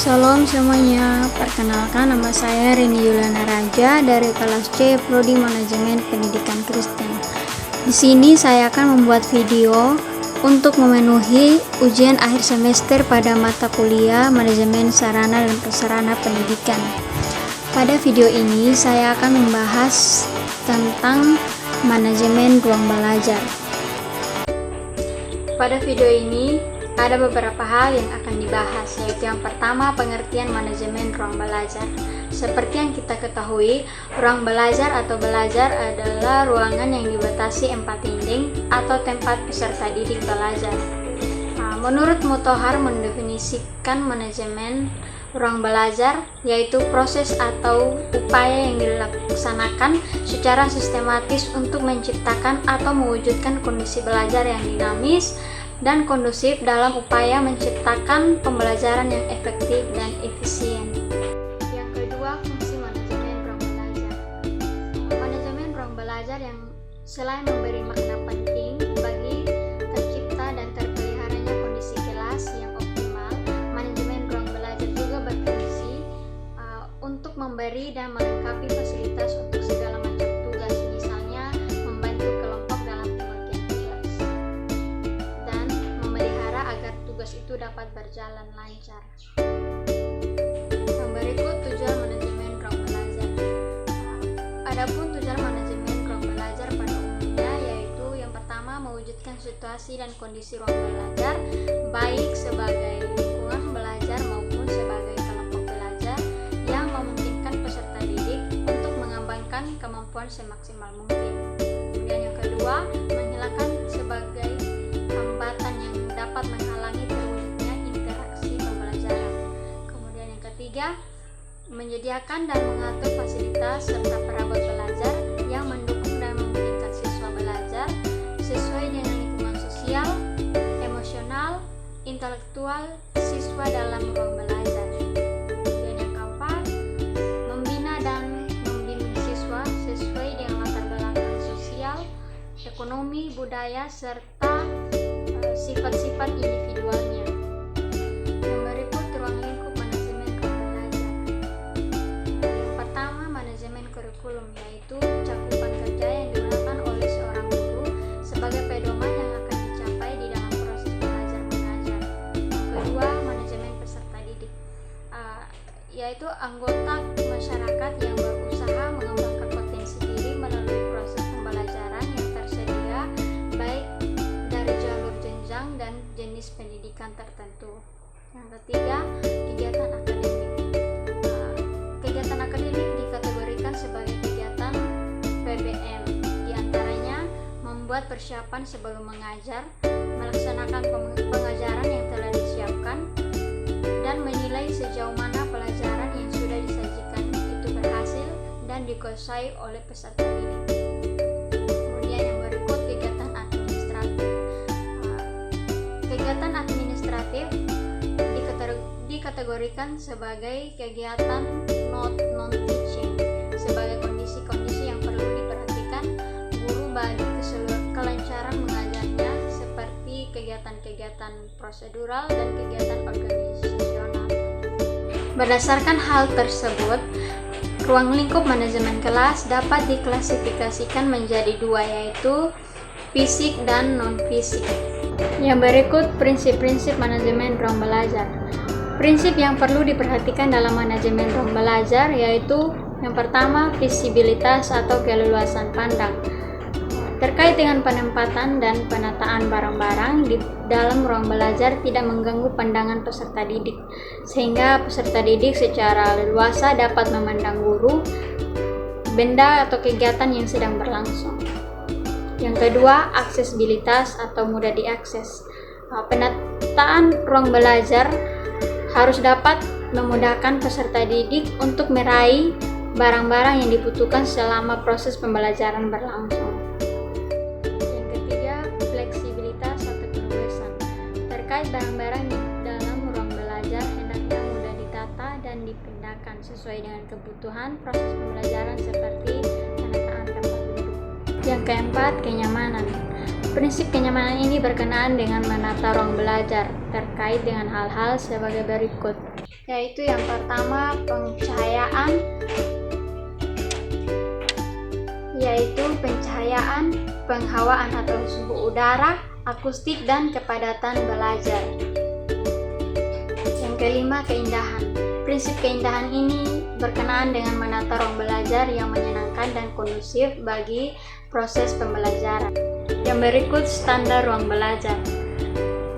Salam semuanya, perkenalkan nama saya Rini Yuliana Raja dari kelas C Prodi Manajemen Pendidikan Kristen. Di sini saya akan membuat video untuk memenuhi ujian akhir semester pada mata kuliah Manajemen Sarana dan Prasarana Pendidikan. Pada video ini saya akan membahas tentang manajemen ruang belajar. Pada video ini ada beberapa hal yang akan dibahas, yaitu yang pertama, pengertian manajemen ruang belajar. Seperti yang kita ketahui, ruang belajar atau belajar adalah ruangan yang dibatasi 4 dinding atau tempat peserta didik belajar. Menurut Mutahar mendefinisikan manajemen ruang belajar yaitu proses atau upaya yang dilaksanakan secara sistematis untuk menciptakan atau mewujudkan kondisi belajar yang dinamis dan kondusif dalam upaya menciptakan pembelajaran yang efektif dan efisien. Yang kedua, fungsi manajemen ruang belajar. Manajemen ruang belajar yang selain memberi makna penting bagi tercipta dan terpeliharanya kondisi kelas yang optimal, manajemen ruang belajar juga berfungsi untuk memberi dan melengkapi fasilitas untuk segala macam tugas, misalnya membantu kelompok dalam pembagian tugas dan memelihara agar tugas itu dapat berjalan lancar. Yang berikut, tujuan manajemen ruang belajar. Adapun tujuan manajemen ruang belajar pada umumnya yaitu yang pertama, mewujudkan situasi dan kondisi ruang belajar baik sebagai lingkungan belajar maupun sebagai kelompok belajar yang memungkinkan peserta didik untuk mengembangkan kemampuan semaksimal mungkin. Kemudian yang kedua, menghilangkan sebagai hambatan yang dapat menghalangi terwujudnya interaksi pembelajaran. Kemudian yang ketiga, menyediakan dan mengatur fasilitas serta perabot belajar yang mendukung dan memungkinkan siswa belajar sesuai dengan lingkungan sosial, emosional, intelektual siswa dalam ruang belajar. Dan yang keempat, membina dan membimbing siswa sesuai dengan latar belakang sosial, ekonomi, budaya, serta sifat-sifat individualnya. Yang berikut, ruang lingkup manajemen ruang belajar. Yang pertama, manajemen kurikulum, yaitu cakupan kerja yang digunakan oleh seorang guru sebagai pedoman yang akan dicapai di dalam proses belajar mengajar. Yang kedua, manajemen peserta didik, yaitu anggota masyarakat yang berusaha mengembangkan potensi diri melalui proses pembelajaran yang tersedia baik dari jalur jenjang dan jenis pendidikan tertentu. Yang ketiga, kegiatan akademik. Kegiatan akademik dikategorikan sebagai kegiatan PBM, diantaranya membuat persiapan sebelum mengajar, melaksanakan pengajaran yang telah disiapkan, dan menilai sejauh mana pelajaran yang sudah disajikan itu berhasil dan dikuasai oleh peserta didik. Kemudian yang berikut, kegiatan administratif. Kegiatan administratif dikategorikan sebagai kegiatan non-teaching sebagai kondisi-kondisi yang perlu diperhatikan guru bagi kelancaran mengajarnya, seperti kegiatan-kegiatan prosedural dan kegiatan organisasional. Berdasarkan hal tersebut, ruang lingkup manajemen kelas dapat diklasifikasikan menjadi dua, yaitu fisik dan non-fisik. Yang berikut, prinsip-prinsip manajemen ruang belajar. Prinsip yang perlu diperhatikan dalam manajemen ruang belajar yaitu yang pertama, visibilitas atau keleluasan pandang. Terkait dengan penempatan dan penataan barang-barang di dalam ruang belajar tidak mengganggu pandangan peserta didik, sehingga peserta didik secara leluasa dapat memandang guru, benda atau kegiatan yang sedang berlangsung. Yang kedua, aksesibilitas atau mudah diakses. Penataan ruang belajar harus dapat memudahkan peserta didik untuk meraih barang-barang yang dibutuhkan selama proses pembelajaran berlangsung. Yang ketiga, fleksibilitas atau kebebasan. Terkait barang-barang di dalam ruang belajar hendaknya mudah ditata dan dipindahkan sesuai dengan kebutuhan proses pembelajaran seperti penataan tempat duduk. Yang keempat, kenyamanan. Prinsip kenyamanan ini berkenaan dengan menata ruang belajar terkait dengan hal-hal sebagai berikut. yaitu yang pertama pencahayaan, penghawaan atau suhu udara, akustik, dan kepadatan belajar. Yang kelima, keindahan. Prinsip keindahan ini berkenaan dengan menata ruang belajar yang menyenangkan dan kondusif bagi proses pembelajaran. Yang berikut, standar ruang belajar.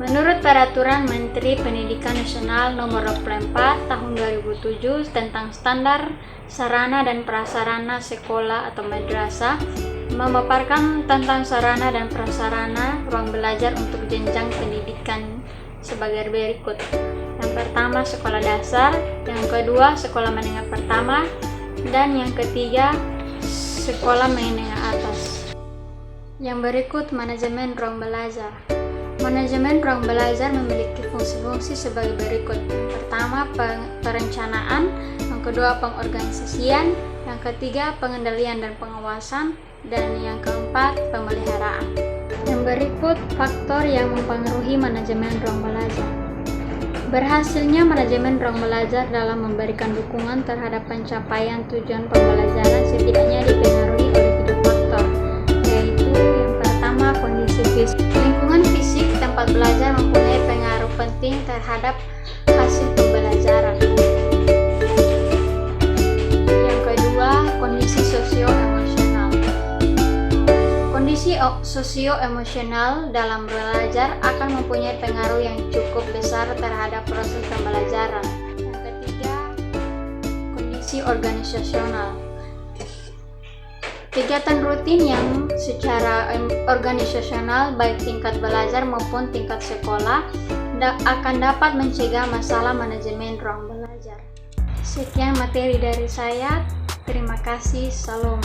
Menurut Peraturan Menteri Pendidikan Nasional Nomor 24 Tahun 2007 tentang Standar Sarana dan Prasarana Sekolah atau Madrasah, memaparkan tentang sarana dan prasarana ruang belajar untuk jenjang pendidikan sebagai berikut. Yang pertama, sekolah dasar, yang kedua, sekolah menengah pertama, dan yang ketiga, sekolah menengah atas. Yang berikut, manajemen ruang belajar. Manajemen ruang belajar memiliki fungsi-fungsi sebagai berikut. Yang pertama, perencanaan, yang kedua, pengorganisasian, yang ketiga, pengendalian dan pengawasan, dan yang keempat, pemeliharaan. Yang berikut, faktor yang mempengaruhi manajemen ruang belajar. Berhasilnya manajemen ruang belajar dalam memberikan dukungan terhadap pencapaian tujuan pembelajaran setidaknya dipengaruhi oleh 3 faktor, yaitu yang pertama, kondisi fisik. Lingkungan fisik tempat belajar mempunyai pengaruh penting terhadap hasil pembelajaran. Yang kedua, kondisi sosio-emosional. Kondisi sosio-emosional dalam belajar akan mempunyai pengaruh yang cukup besar terhadap proses pembelajaran. Yang ketiga, kondisi organisasional. Kegiatan rutin yang secara organisasional baik tingkat belajar maupun tingkat sekolah akan dapat mencegah masalah manajemen ruang belajar. Sekian materi dari saya. Terima kasih. Salam.